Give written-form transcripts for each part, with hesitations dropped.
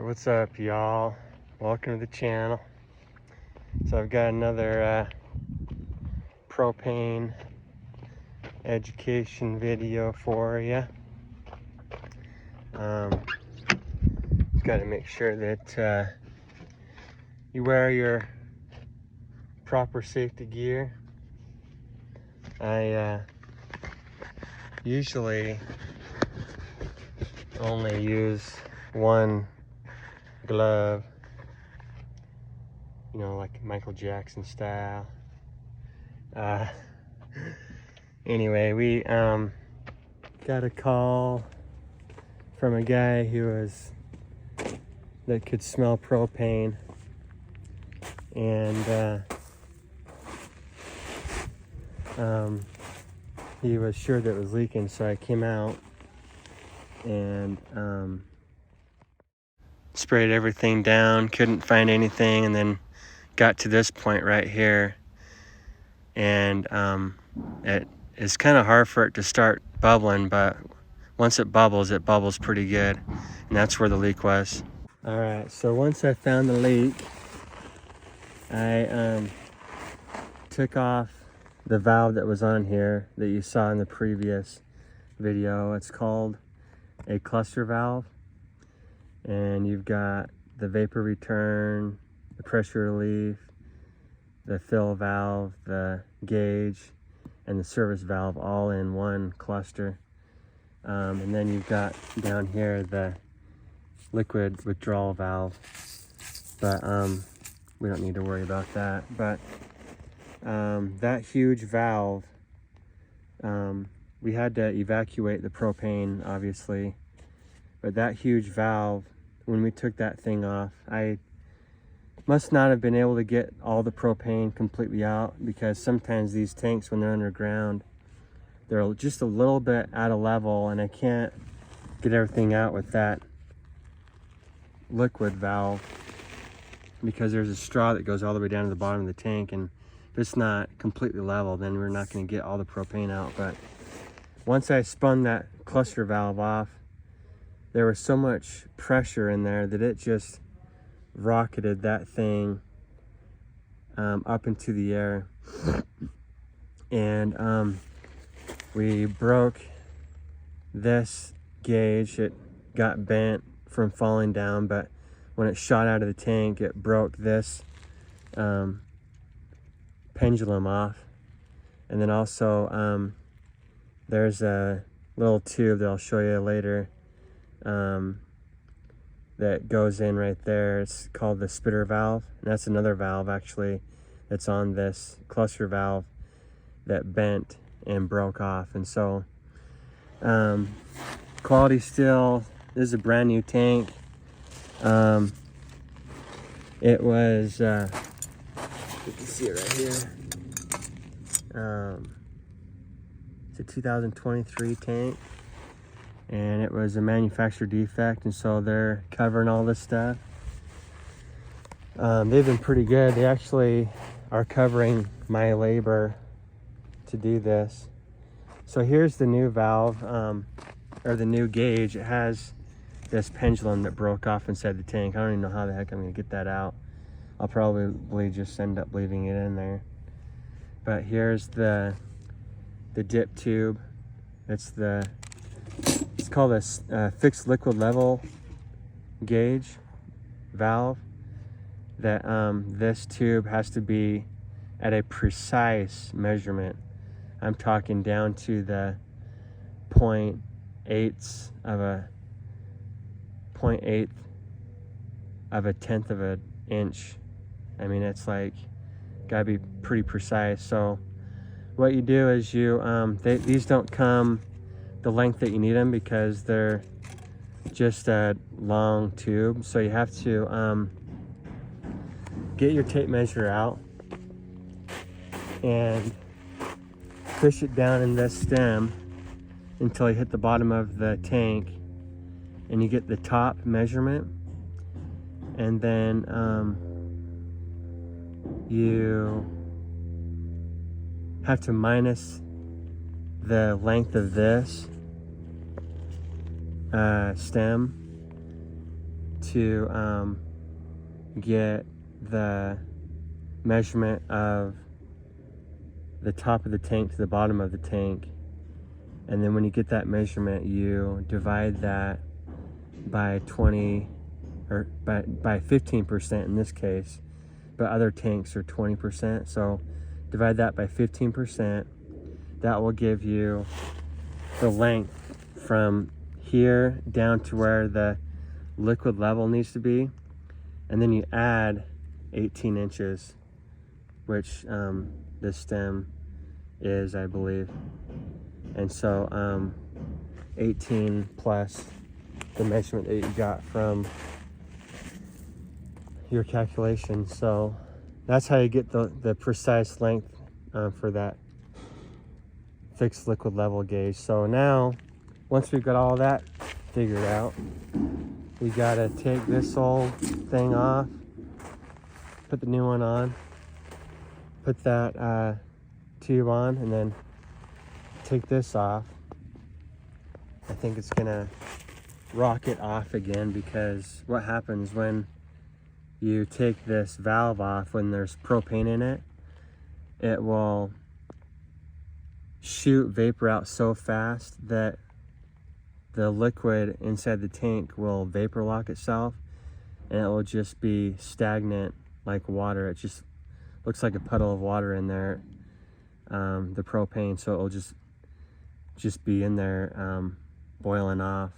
What's up, y'all? Welcome to the channel. So I've got another propane education video for you. Got to make sure that you wear your proper safety gear. I usually only use one glove, you know, like Michael Jackson style. Anyway, we got a call from a guy that could smell propane, and he was sure that it was leaking, so I came out and sprayed everything down, couldn't find anything, and then got to this point right here, and it is kind of hard for it to start bubbling, but once it bubbles pretty good, and that's where the leak was. All right, so once I found the leak, I took off the valve that was on here that you saw in the previous video. It's called a cluster valve, and you've got the vapor return, the pressure relief, the fill valve, the gauge, and the service valve all in one cluster. And then you've got down here the liquid withdrawal valve, but we don't need to worry about that. But that huge valve, we had to evacuate the propane, obviously, but that huge valve, when we took that thing off, I must not have been able to get all the propane completely out, because sometimes these tanks, when they're underground, they're just a little bit out of level, and I can't get everything out with that liquid valve, because there's a straw that goes all the way down to the bottom of the tank, and if it's not completely level, then we're not going to get all the propane out. But once I spun that cluster valve off, there was so much pressure in there that it just rocketed that thing up into the air, and we broke this gauge. It got bent from falling down, but when it shot out of the tank, it broke this pendulum off. And then also there's a little tube that I'll show you later that goes in right there. It's called the spitter valve, and that's another valve actually that's on this cluster valve that bent and broke off. And so quality still. This is a brand new tank. It was you can see it right here. It's a 2023 tank, and it was a manufacturer defect, and so they're covering all this stuff. They've been pretty good. They actually are covering my labor to do this. So here's the new valve, or the new gauge. It has this pendulum that broke off inside the tank. I don't even know how the heck I'm gonna get that out. I'll probably just end up leaving it in there. But here's the dip tube. It's called a fixed liquid level gauge valve, that this tube has to be at a precise measurement. I'm talking down to the 0.8 of a tenth of an inch. I mean, it's like gotta be pretty precise. So what you do is these don't come the length that you need them, because they're just a long tube. So you have to get your tape measure out and push it down in this stem until you hit the bottom of the tank, and you get the top measurement, and then you have to minus the length of this stem to get the measurement of the top of the tank to the bottom of the tank. And then when you get that measurement, you divide that by 20, or by 15% in this case, but other tanks are 20%. So divide that by 15%. That will give you the length from here down to where the liquid level needs to be. And then you add 18 inches, which this stem is, I believe. And so 18 plus the measurement that you got from your calculation. So that's how you get the precise length for that fixed liquid level gauge. So now, once we've got all that figured out, we gotta take this old thing off, put the new one on, put that tube on, and then take this off. I think it's gonna rock it off again, because what happens when you take this valve off, when there's propane in it, it will shoot vapor out so fast that the liquid inside the tank will vapor lock itself, and it will just be stagnant like water. It just looks like a puddle of water in there, the propane. So it will just be in there boiling off,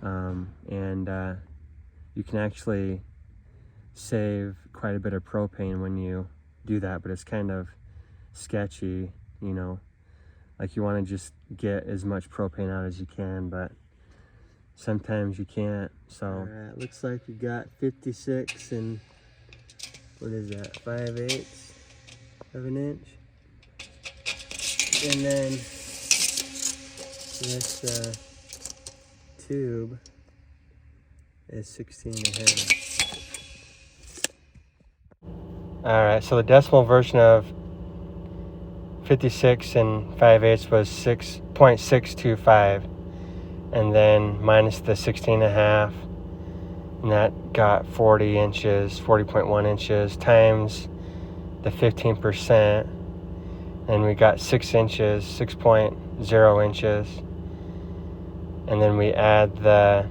and you can actually save quite a bit of propane when you do that, but it's kind of sketchy, you know, like you want to just get as much propane out as you can, but sometimes you can't. So alright, looks like we got 56 and what is that, 5/8 of an inch, and then this tube is 16.5. Alright, so the decimal version of 56 and 5/8 was 6.625, and then minus the 16.5, and that got 40 inches, 40.1 inches, times the 15%, and we got 6 inches, 6.0 inches, and then we add the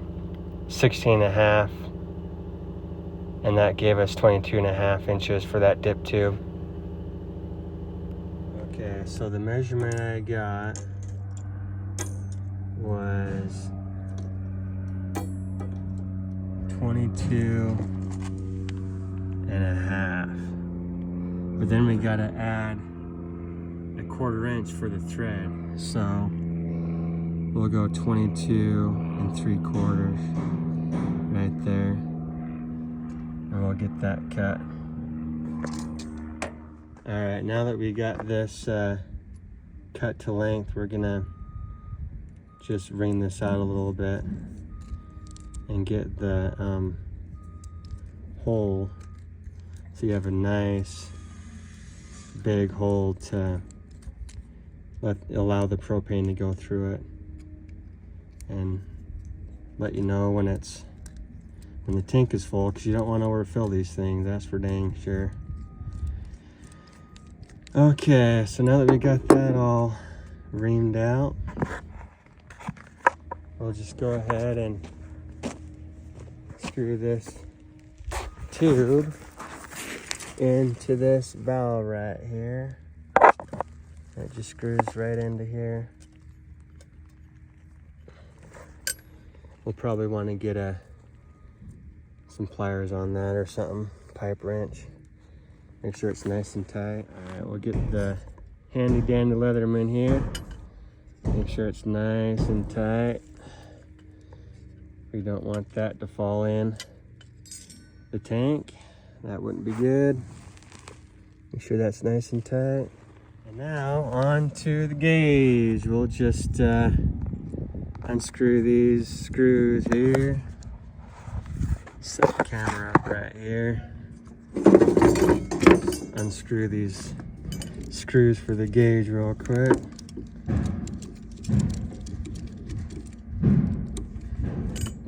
16.5, and that gave us 22.5 inches for that dip tube. Okay, so the measurement I got was 22.5, but then we gotta add a 1/4 inch for the thread, so we'll go 22 3/4 right there, and we'll get that cut. All right, now that we got this cut to length, we're gonna just wring this out a little bit and get the hole, so you have a nice big hole to allow the propane to go through it, and let you know when the tank is full, because you don't want to overfill these things, that's for dang sure. Okay, so now that we got that all reamed out, we'll just go ahead and screw this tube into this valve right here. It just screws right into here. We'll probably want to get some pliers on that or something, pipe wrench. Make sure it's nice and tight. All right, we'll get the handy dandy Leatherman here. Make sure it's nice and tight. We don't want that to fall in the tank. That wouldn't be good. Make sure that's nice and tight. And now on to the gauge. We'll just unscrew these screws here. Set the camera up right here. Unscrew these screws for the gauge real quick.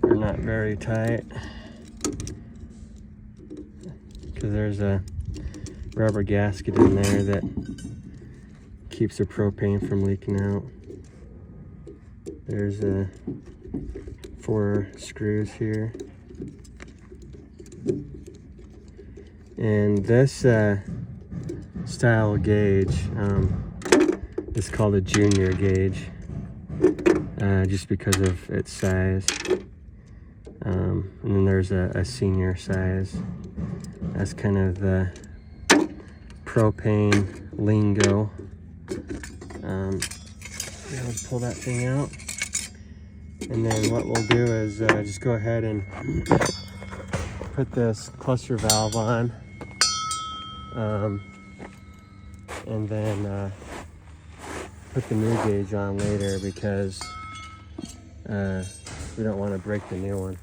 They're not very tight. because there's a rubber gasket in there that keeps the propane from leaking out. There's 4 screws here. And this style gauge is called a junior gauge, just because of its size. And then there's a senior size. That's kind of the propane lingo. Let's pull that thing out. And then what we'll do is just go ahead and put this cluster valve on. And then put the new gauge on later, because we don't want to break the new one.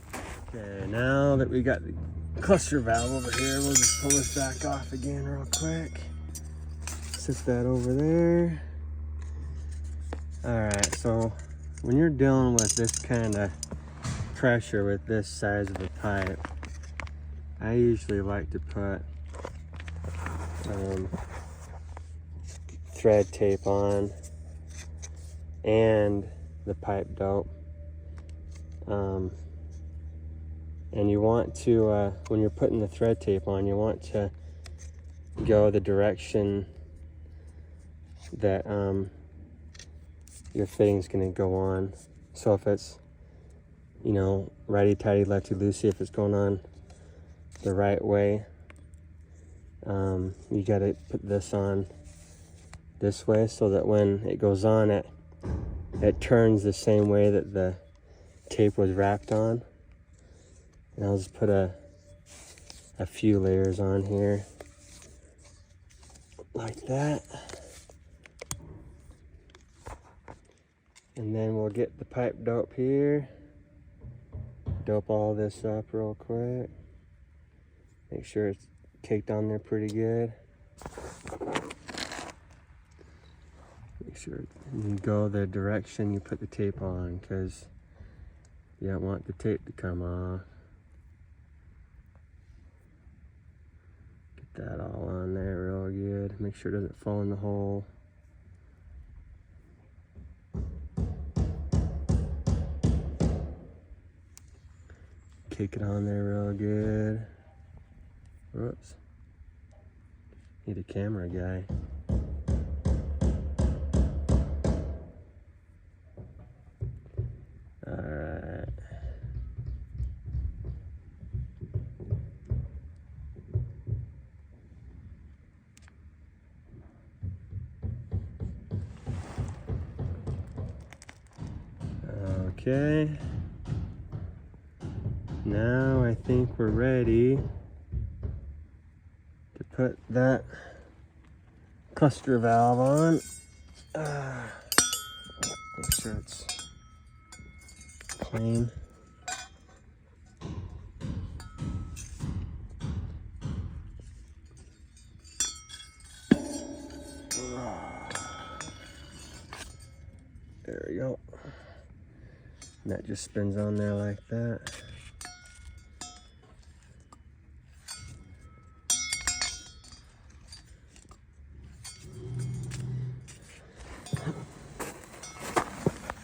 Okay, now that we got the cluster valve over here, we'll just pull this back off again real quick. Set that over there. Alright, so when you're dealing with this kind of pressure with this size of a pipe, I usually like to put thread tape on and the pipe dope. And you want to, when you're putting the thread tape on, you want to go the direction that your fitting's going to go on. So if it's, you know, righty-tighty, lefty-loosey, if it's going on the right way, you got to put this on this way, so that when it goes on, it turns the same way that the tape was wrapped on. And I'll just put a few layers on here, like that. And then we'll get the pipe dope here. Dope all this up real quick. Make sure it's caked on there pretty good. Make sure you go the direction you put the tape on, because you don't want the tape to come off. Get that all on there real good. Make sure it doesn't fall in the hole. Cake it on there real good. Whoops. Need a camera guy. Alright. Okay. Now I think we're ready to put that cluster valve on. Make sure it's clean. There we go. And that just spins on there like that.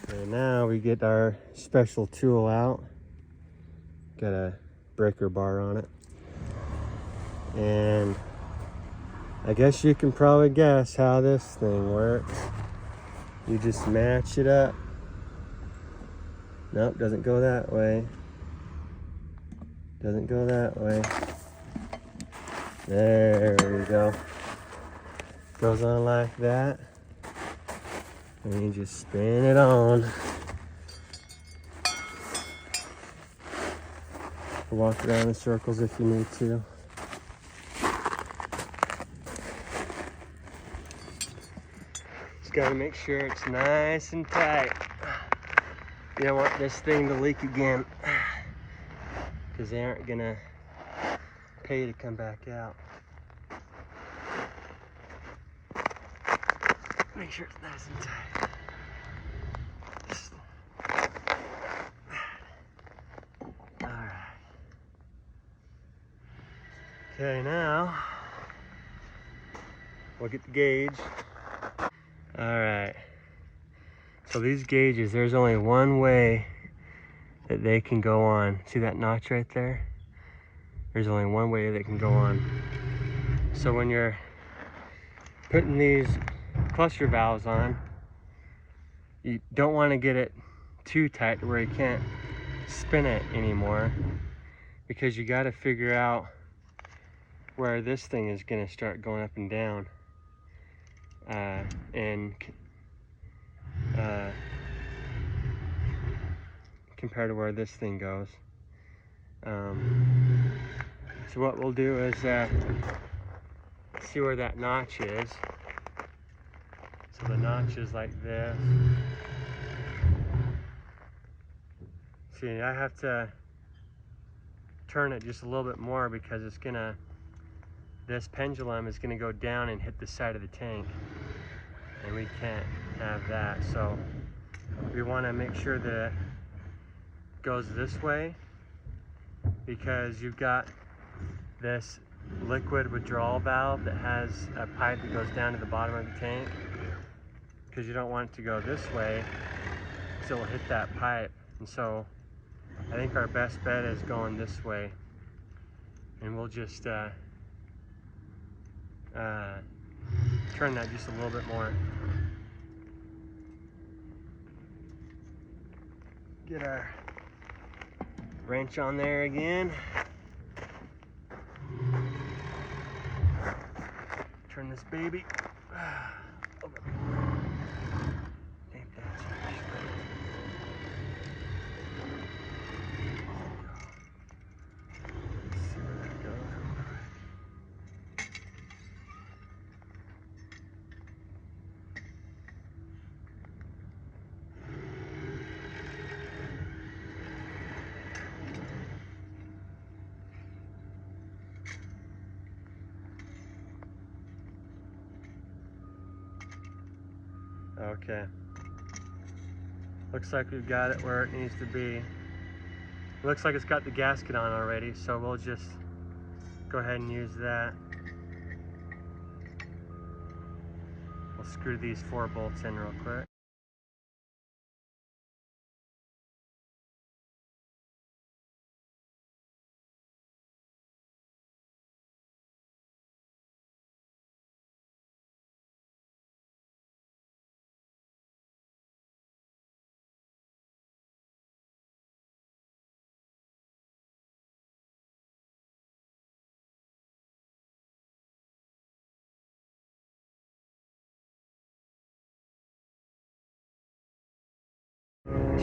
And now we get our special tool out. Got a breaker bar on it. And I guess you can probably guess how this thing works. You just match it up. Nope, doesn't go that way. Doesn't go that way. There we go. Goes on like that. And you just spin it on. Walk around in circles if you need to. Just gotta make sure it's nice and tight. You don't want this thing to leak again, because they aren't gonna pay to come back out. Make sure it's nice and tight. Alright. Okay, now we'll get the gauge. All right. So these gauges, there's only one way that they can go on. See that notch right there? There's only one way they can go on. So when you're putting these cluster valves on, you don't want to get it too tight to where you can't spin it anymore, because you got to figure out where this thing is going to start going up and down, and compared to where this thing goes. So what we'll do is see where that notch is. So the notch is like this. See, I have to turn it just a little bit more because it's gonna, this pendulum is gonna go down and hit the side of the tank, and we can't have that. So we want to make sure that it goes this way, because you've got this liquid withdrawal valve that has a pipe that goes down to the bottom of the tank, because you don't want it to go this way because it will hit that pipe. And so I think our best bet is going this way, and we'll just turn that just a little bit more. Get our wrench on there again. Turn this baby over. Ain't that straight? Let's see where that goes real quick. Okay. Looks like we've got it where it needs to be. Looks like it's got the gasket on already, so we'll just go ahead and use that. We'll screw these 4 bolts in real quick.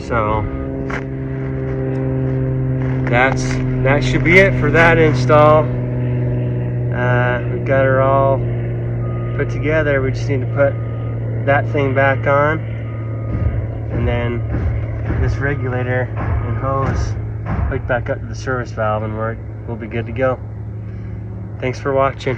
So that should be it for that install. We've got her all put together. We just need to put that thing back on, and then this regulator and hose hooked back up to the service valve, and we'll be good to go. Thanks for watching.